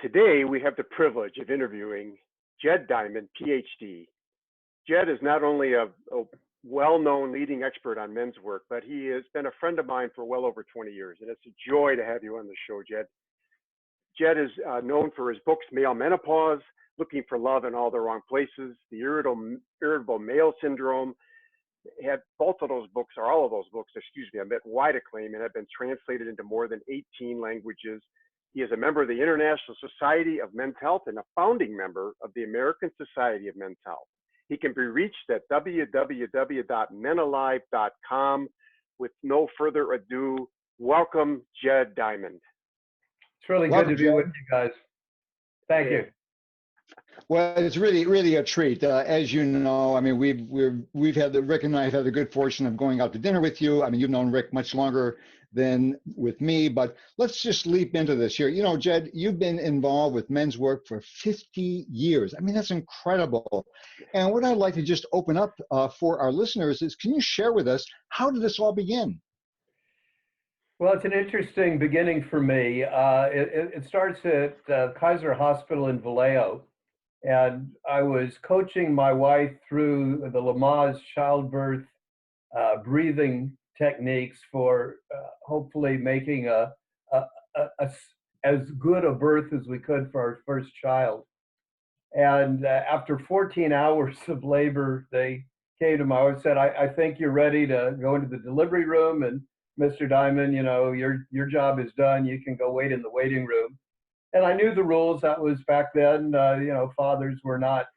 Today, we have the privilege of interviewing Jed Diamond, PhD. Jed is not only a well-known leading expert on men's work, but he has been a friend of mine for well over 20 years, and it's a joy to have you on the show, Jed. Jed is known for his books, Male Menopause, Looking for Love in All the Wrong Places, The Irritable Male Syndrome. Had both of those books, or all of those books, excuse me, have met wide acclaim and have been translated into more than 18 languages. He is a member of the International Society of Men's Health and a founding member of the American Society of Men's Health. He can be reached at www.menalive.com. With no further ado, welcome, Jed Diamond. It's really good to be with you guys. Thank you. Well, it's really a treat. As you know, I mean, we've had Rick and I have had the good fortune of going out to dinner with you. I mean, you've known Rick much longer than with me, but let's just leap into this here. You know, Jed, you've been involved with men's work for 50 years. I mean, that's incredible. And what I'd like to just open up for our listeners is, can you share with us, how did this all begin? Well, it's an interesting beginning for me. It starts at Kaiser Hospital in Vallejo. And I was coaching my wife through the Lamaze childbirth breathing techniques for hopefully making as good a birth as we could for our first child. And after 14 hours of labor, they came to my wife and said, I think you're ready to go into the delivery room. And Mr. Diamond, you know, your job is done. You can go wait in the waiting room. And I knew the rules. That was back then. You know, fathers were not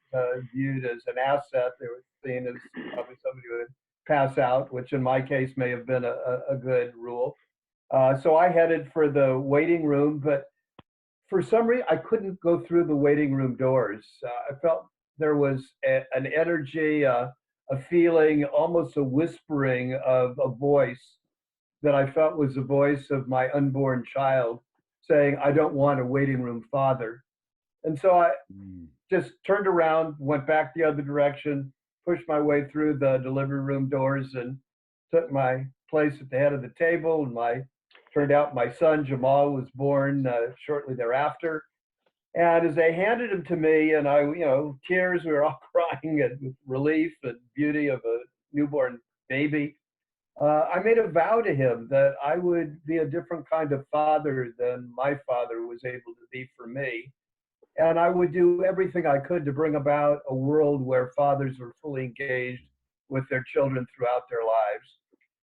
viewed as an asset. They were seen as probably somebody who would pass out, which in my case may have been a good rule. So I headed for the waiting room, but for some reason I couldn't go through the waiting room doors. I felt there was an energy, a feeling, almost a whispering of a voice that I felt was the voice of my unborn child, saying, I don't want a waiting room father. And so I just turned around, went back the other direction, pushed my way through the delivery room doors and took my place at the head of the table. And turned out my son Jamal was born shortly thereafter. And as they handed him to me, and tears, we were all crying at relief and beauty of a newborn baby. I made a vow to him that I would be a different kind of father than my father was able to be for me. And I would do everything I could to bring about a world where fathers were fully engaged with their children throughout their lives.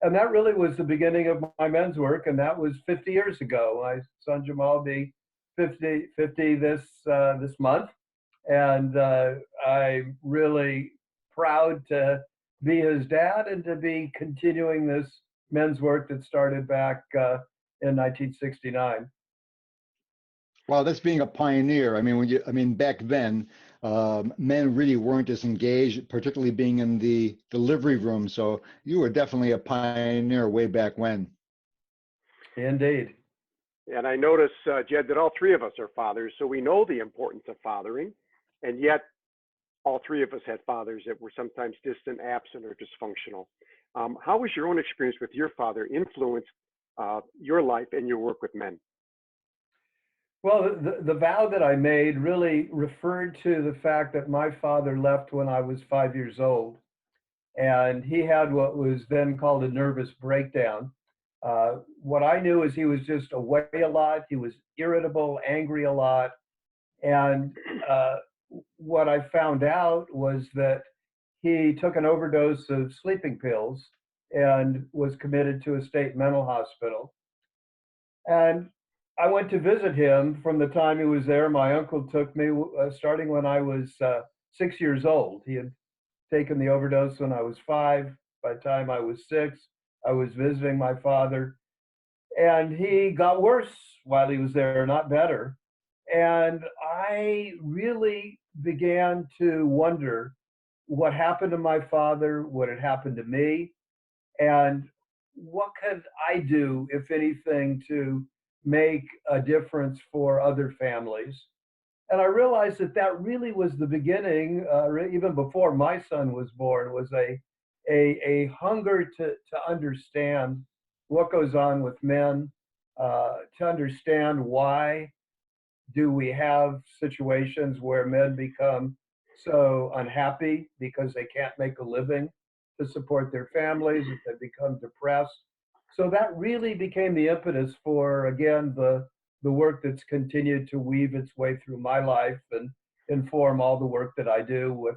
And that really was the beginning of my men's work. And that was 50 years ago. My son Jamal will be 50 this month. And I'm really proud to be his dad and to be continuing this men's work that started back in 1969. Well, that's being a pioneer. I mean, back then, men really weren't as engaged, particularly being in the delivery room. So you were definitely a pioneer way back when. Indeed. And I notice, Jed, that all three of us are fathers, so we know the importance of fathering, and yet all three of us had fathers that were sometimes distant, absent, or dysfunctional. How was your own experience with your father influenced your life and your work with men? Well, the vow that I made really referred to the fact that my father left when I was 5 years old. And he had what was then called a nervous breakdown. What I knew is he was just away a lot. He was irritable, angry a lot. And what I found out was that he took an overdose of sleeping pills and was committed to a state mental hospital. And I went to visit him from the time he was there. My uncle took me starting when I was 6 years old. He had taken the overdose when I was 5. By the time I was 6, I was visiting my father. And he got worse while he was there, not better. And I really began to wonder what happened to my father, what had happened to me, and what could I do, if anything, to make a difference for other families. And I realized that that really was the beginning, even before my son was born, was a hunger to understand what goes on with men, to understand why do we have situations where men become so unhappy because they can't make a living to support their families, that they become depressed? So that really became the impetus for, again, the work that's continued to weave its way through my life and inform all the work that I do with,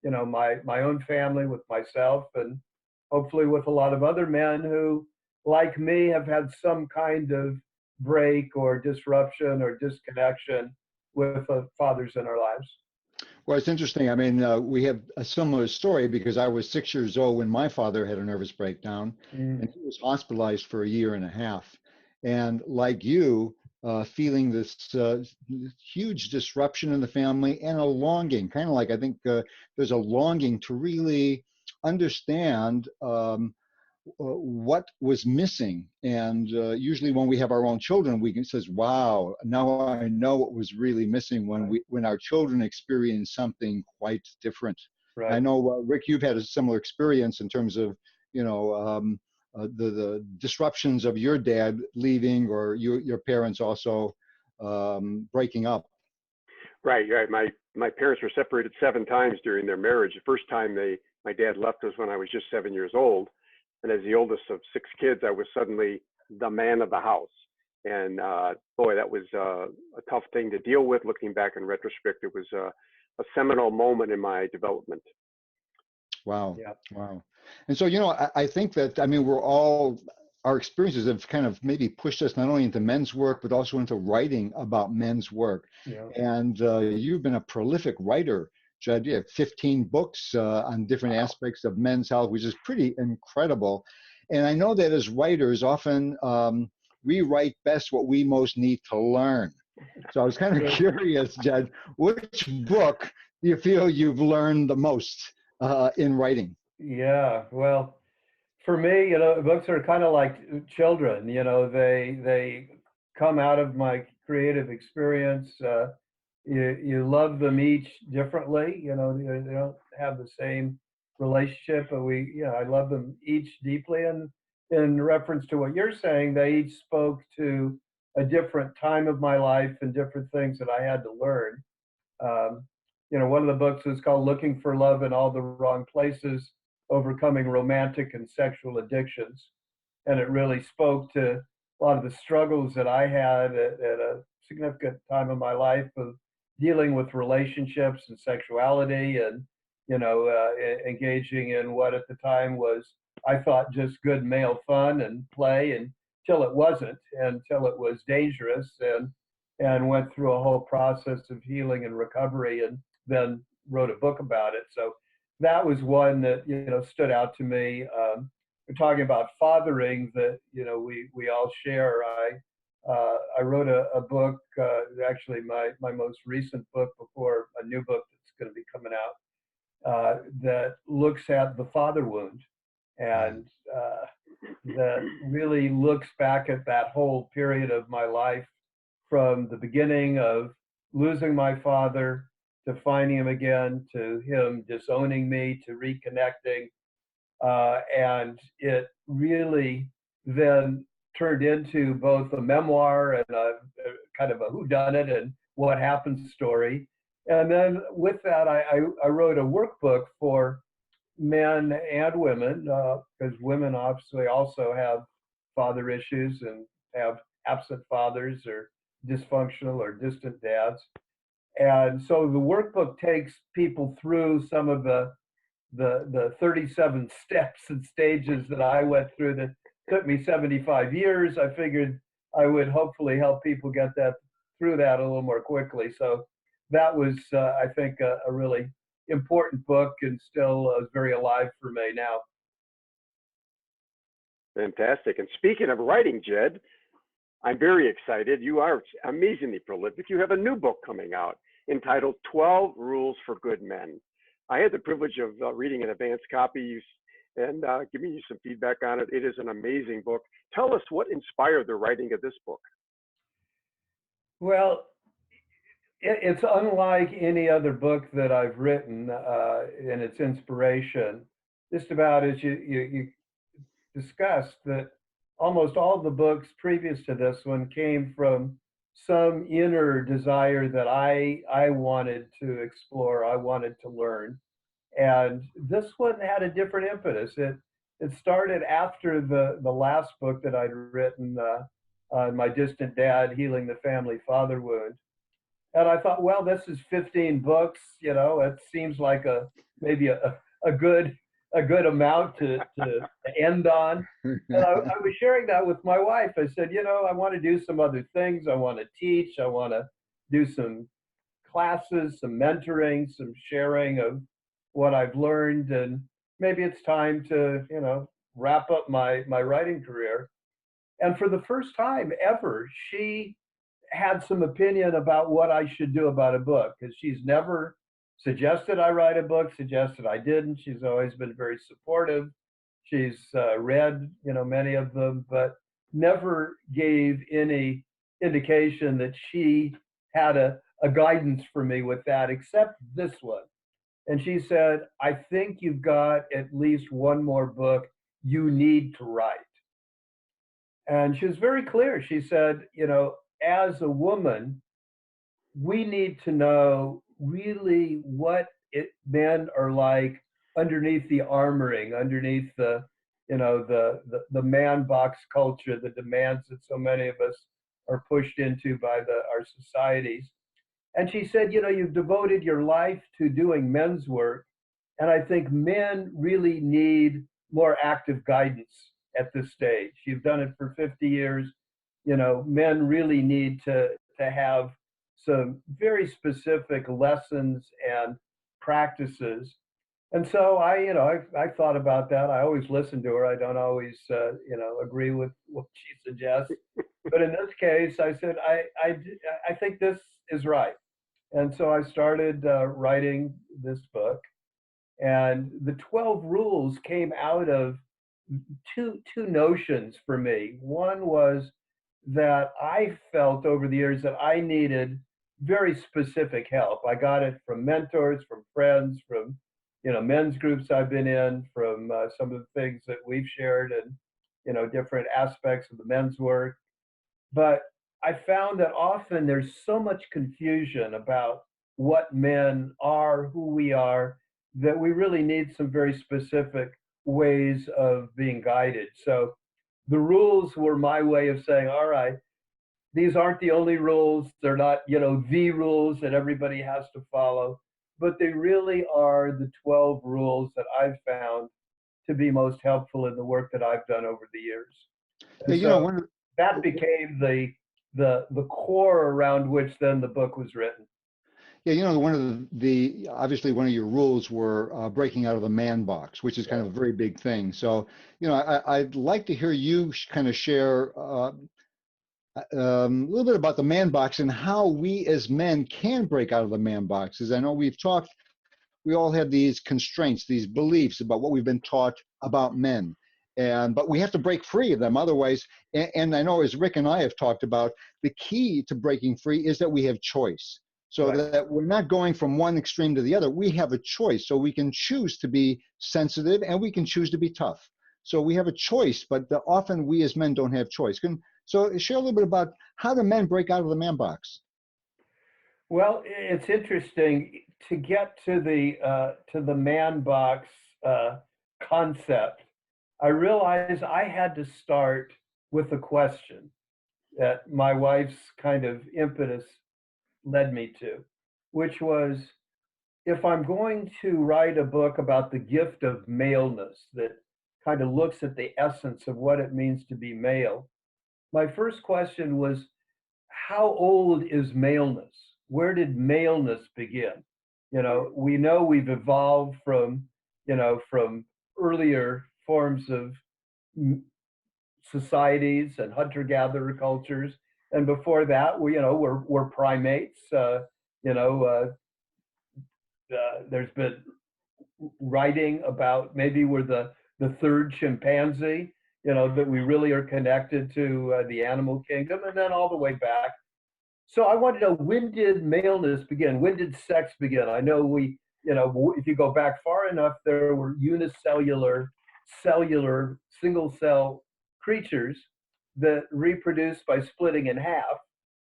my own family, with myself, and hopefully with a lot of other men who, like me, have had some kind of break or disruption or disconnection with fathers in our lives. Well, it's interesting. I mean, we have a similar story because I was 6 years old when my father had a nervous breakdown, and Mm, he was hospitalized for a year and a half. And like you, feeling this huge disruption in the family and a longing, kind of like I think there's a longing to really understand what was missing. And usually when we have our own children, we can says, wow, now I know what was really missing when when our children experience something quite different. I right. know, Rick, you've had a similar experience in terms of, the disruptions of your dad leaving or your parents also breaking up. Right, right. My parents were separated 7 times during their marriage. The first time my dad left was when I was just 7 years old, and as the oldest of 6 kids, I was suddenly the man of the house. And boy, that was a tough thing to deal with. Looking back in retrospect, it was a seminal moment in my development. Wow. Yeah. Wow. And so, I think that, I mean, our experiences have kind of maybe pushed us not only into men's work, but also into writing about men's work. Yeah. And you've been a prolific writer, Jed. You have 15 books on different aspects of men's health, which is pretty incredible. And I know that as writers, often we write best what we most need to learn. So I was kind of Good. curious, Jed, which book do you feel you've learned the most in writing? Yeah. Well, for me, books are kind of like children. They come out of my creative experience. You love them each differently. They don't have the same relationship, but I love them each deeply. And in reference to what you're saying, they each spoke to a different time of my life and different things that I had to learn. Um, one of the books is called Looking for Love in All the Wrong Places, Overcoming Romantic and Sexual Addictions. And it really spoke to a lot of the struggles that I had at a significant time of my life of dealing with relationships and sexuality and, engaging in what at the time was, I thought, just good male fun and play, and till it wasn't, until it was dangerous, and went through a whole process of healing and recovery, and then wrote a book about it. So that was one that stood out to me. We're talking about fathering that we all share. I wrote a book, actually my most recent book before a new book that's going to be coming out, that looks at the father wound, and that really looks back at that whole period of my life, from the beginning of losing my father to finding him again, to him disowning me, to reconnecting. And it really then turned into both a memoir and a kind of a whodunit and what happened story. And then with that, I wrote a workbook for men and women, because women obviously also have father issues and have absent fathers or dysfunctional or distant dads. And so the workbook takes people through some of the 37 steps and stages that I went through that took me 75 years. I figured I would hopefully help people get that through that a little more quickly. So that was, I think, a really important book, and still very alive for me now. Fantastic. And speaking of writing, Jed, I'm very excited. You are amazingly prolific. You have a new book coming out entitled 12 Rules for Good Men. I had the privilege of reading an advance copy and giving you some feedback on it. It is an amazing book. Tell us what inspired the writing of this book. Well, it's unlike any other book that I've written in its inspiration. Just about as you discussed, that almost all the books previous to this one came from some inner desire that I wanted to explore, I wanted to learn. And this one had a different impetus. It started after the last book that I'd written, on my distant dad, healing the family father wound. And I thought, well, this is 15 books. It seems like maybe a good a good amount to end on. And I was sharing that with my wife. I said, I want to do some other things. I want to teach. I want to do some classes, some mentoring, some sharing of what I've learned, and maybe it's time to, wrap up my writing career. And for the first time ever, she had some opinion about what I should do about a book, because she's never suggested I write a book, suggested I didn't. She's always been very supportive. She's read, many of them, but never gave any indication that she had a guidance for me with that, except this one. And she said, I think you've got at least one more book you need to write. And she was very clear. She said, as a woman, we need to know really what men are like underneath the armoring, underneath the man box culture, the demands that so many of us are pushed into by our societies. And she said, you've devoted your life to doing men's work, and I think men really need more active guidance at this stage. You've done it for 50 years. Men really need to have some very specific lessons and practices. And so I thought about that. I always listen to her. I don't always, agree with what she suggests. But in this case, I said, I think this is right. And so I started writing this book. And the 12 rules came out of two notions for me. One was that I felt over the years that I needed very specific help. I got it from mentors, from friends, from men's groups I've been in, from some of the things that we've shared, and different aspects of the men's work. But I found that often there's so much confusion about what men are, who we are, that we really need some very specific ways of being guided. So the rules were my way of saying, all right, these aren't the only rules. They're not, the rules that everybody has to follow, but they really are the 12 rules that I've found to be most helpful in the work that I've done over the years. And so that became the core around which then the book was written. Yeah, one of the obviously one of your rules were breaking out of the man box, which is kind of a very big thing. So, I'd like to hear you kind of share a little bit about the man box and how we as men can break out of the man boxes. I know we all have these constraints, these beliefs about what we've been taught about men. But we have to break free of them. Otherwise, and I know as Rick and I have talked about, the key to breaking free is that we have choice. So right. That we're not going from one extreme to the other. We have a choice. So we can choose to be sensitive and we can choose to be tough. So we have a choice, but often we as men don't have choice. So share a little bit about how do men break out of the man box? Well, it's interesting to get to the man box concept. I realized I had to start with a question that my wife's kind of impetus led me to, which was, if I'm going to write a book about the gift of maleness that kind of looks at the essence of what it means to be male, my first question was, how old is maleness? Where did maleness begin? We know we've evolved from earlier forms of societies and hunter-gatherer cultures, and before that, we're primates. There's been writing about maybe we're the third chimpanzee. That we really are connected to the animal kingdom, and then all the way back. So I want to know, when did maleness begin? When did sex begin? I know if you go back far enough, there were unicellular, cellular, single cell creatures that reproduced by splitting in half.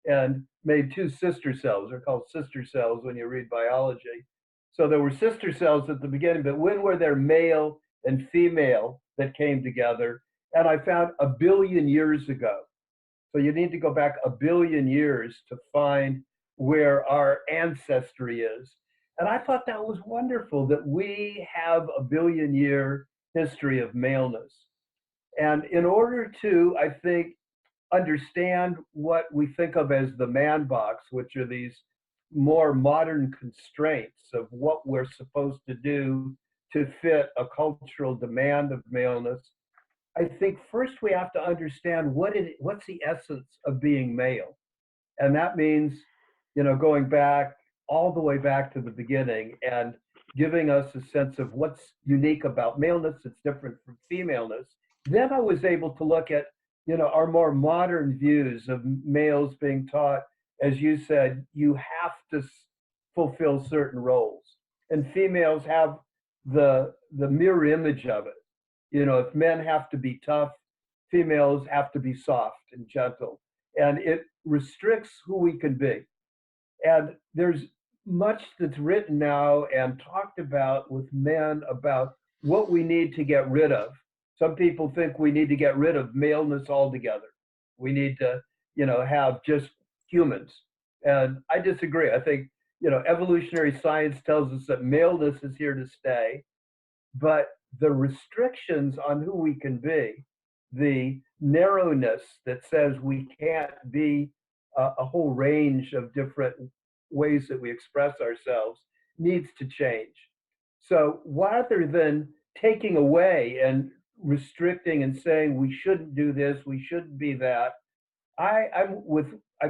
and made two sister cells. They're called sister cells when you read biology. So there were sister cells at the beginning, but when were there male and female that came together? And I found 1 billion years ago. So you need to go back 1 billion years to find where our ancestry is. And I thought that was wonderful that we have 1 billion-year history of maleness. And in order to, I think, understand what we think of as the man box, which are these more modern constraints of what we're supposed to do to fit a cultural demand of maleness, I think first we have to understand what's the essence of being male. And that means, going back all the way back to the beginning and giving us a sense of what's unique about maleness that's different from femaleness. Then I was able to look at, our more modern views of males being taught, as you said, you have to fulfill certain roles. And females have the mirror image of it. If men have to be tough, females have to be soft and gentle. And it restricts who we can be. And there's much that's written now and talked about with men about what we need to get rid of. Some people think we need to get rid of maleness altogether. We need to, have just humans. And I disagree. I think, evolutionary science tells us that maleness is here to stay, but the restrictions on who we can be, the narrowness that says we can't be a whole range of different ways that we express ourselves, needs to change. So rather than taking away and restricting and saying we shouldn't do this, we shouldn't be that, I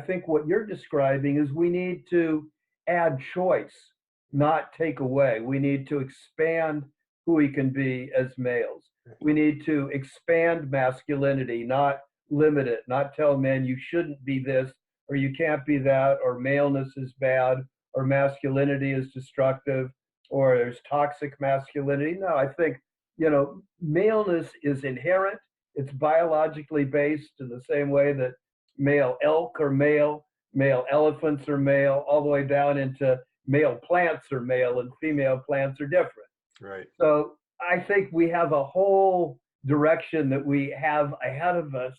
think what you're describing is we need to add choice, not take away. We need to expand who we can be as males. We need to expand masculinity, not limit it, not tell men you shouldn't be this or you can't be that, or maleness is bad, or masculinity is destructive, or there's toxic masculinity. No, I think, maleness is inherent. It's biologically based in the same way that male elk are male elephants are male, all the way down into male plants are male and female plants are different. Right. So I think we have a whole direction that we have ahead of us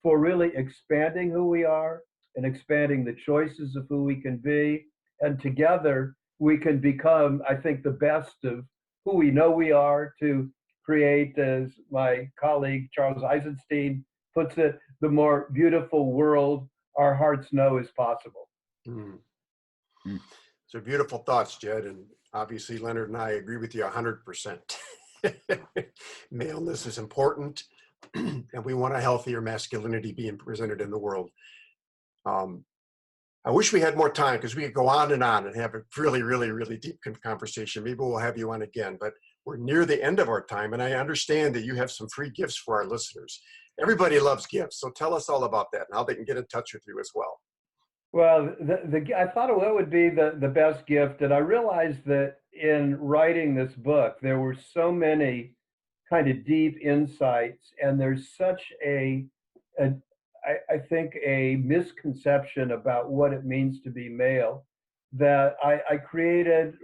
for really expanding who we are and expanding the choices of who we can be. And together we can become, I think, the best of who we know we are, to create, as my colleague Charles Eisenstein puts it, the more beautiful world our hearts know is possible. Mm. Mm. So beautiful thoughts, Jed. And obviously Leonard and I agree with you 100%. Maleness is important, and we want a healthier masculinity being presented in the world. I wish we had more time, because we could go on and have a really, really, really deep conversation. Maybe we'll have you on again, but we're near the end of our time, and I understand that you have some free gifts for our listeners. Everybody loves gifts, so tell us all about that and how they can get in touch with you as well. Well, I thought what would be the best gift, and I realized that in writing this book, there were so many kind of deep insights, and there's such I think a misconception about what it means to be male, that I created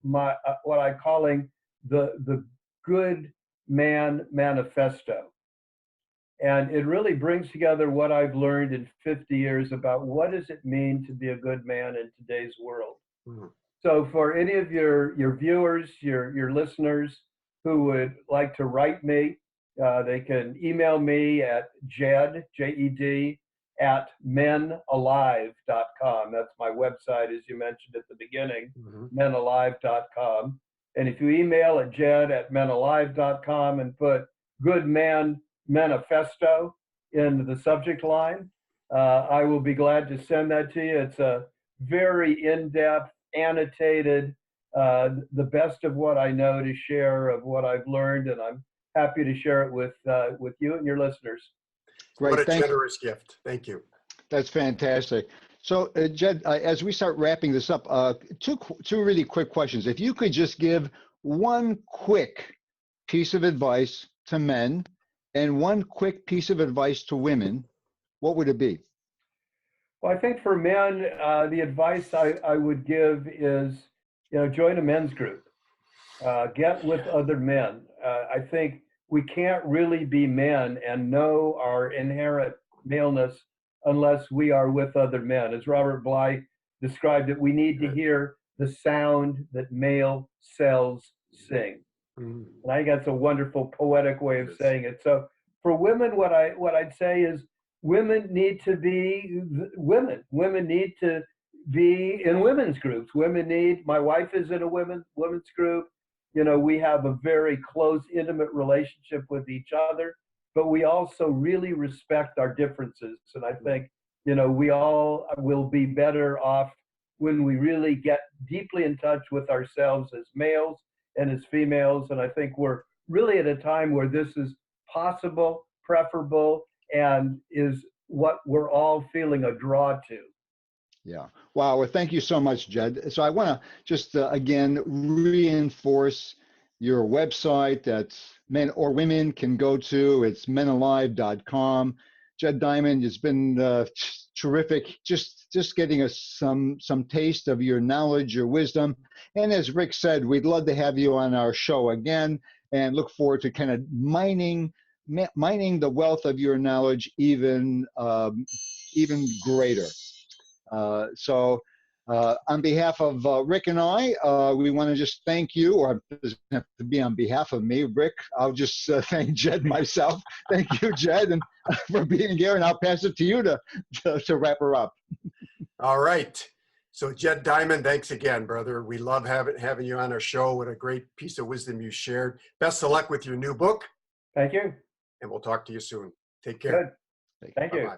what I'm calling the Good Man Manifesto. And it really brings together what I've learned in 50 years about what does it mean to be a good man in today's world. Mm-hmm. So for any of your viewers, your listeners who would like to write me, they can email me at Jed, J-E-D, at menalive.com. That's my website, as you mentioned at the beginning, menalive.com. And if you email at Jed at menalive.com and put Good Man Manifesto in the subject line, I will be glad to send that to you. It's a very in-depth, annotated, the best of what I know to share of what I've learned, and I'm happy to share it with you and your listeners. Great. What a generous gift. Thank you. That's fantastic. So, Jed, as we start wrapping this up, two really quick questions. If you could just give one quick piece of advice to men and one quick piece of advice to women, what would it be? Well, I think for men, the advice I would give is, join a men's group. Get with other men. I think we can't really be men and know our inherent maleness unless we are with other men. As Robert Bly described it, we need to hear the sound that male cells sing. Mhm. And I think that's a wonderful poetic way of Yes. saying it. So for women, what I'd say is women need to be women. Women need to be in women's groups. My wife is in a women's group. We have a very close, intimate relationship with each other, but we also really respect our differences. And I think, we all will be better off when we really get deeply in touch with ourselves as males and as females. And I think we're really at a time where this is possible, preferable, and is what we're all feeling a draw to. Yeah. Wow. Well, thank you so much, Jed. So I want to just again reinforce your website that men or women can go to. It's menalive.com. Jed Diamond, it's been terrific. Just getting us some taste of your knowledge, your wisdom. And as Rick said, we'd love to have you on our show again and look forward to kind of mining the wealth of your knowledge even greater. So on behalf of Rick and I, we want to just thank you, or it doesn't have to be on behalf of me, Rick. I'll just thank Jed myself. Thank you, Jed, and for being here, and I'll pass it to you to wrap her up. All right. So Jed Diamond, thanks again, brother. We love having you on our show. What a great piece of wisdom you shared. Best of luck with your new book. Thank you. And we'll talk to you soon. Take care. Good. Thank you. Bye-bye.